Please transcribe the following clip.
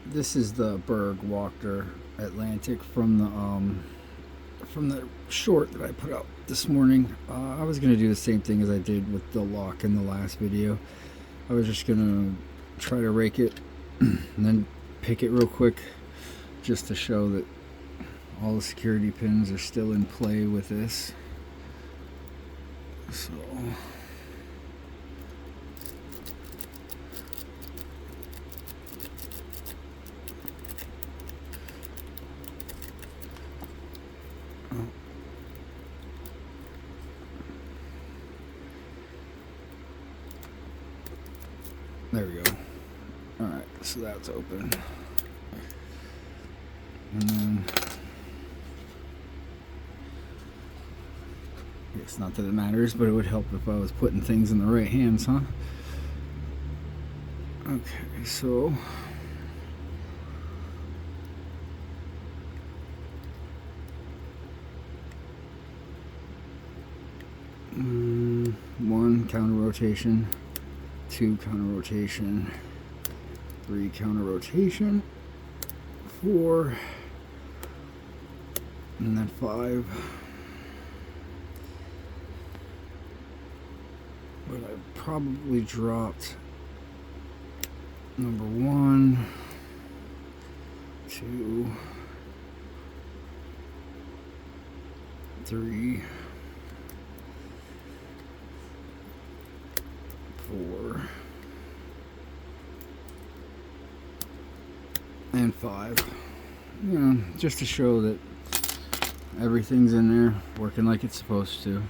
This is the Burg Wachter Atlantic from the short that I put out this morning. I was gonna do the same thing as I did with the lock in the last video. I was just gonna try to rake it and then pick it real quick, just to show that all the security pins are still in play with this. So there we go. Alright, so that's open. And then, it's not that it matters, but it would help if I was putting things in the right hands, huh? Okay, so one counter rotation, two counter rotation, three counter rotation, four, and then five. But I probably dropped number one, two, three, four, and five. You know, just to show that everything's in there working like it's supposed to.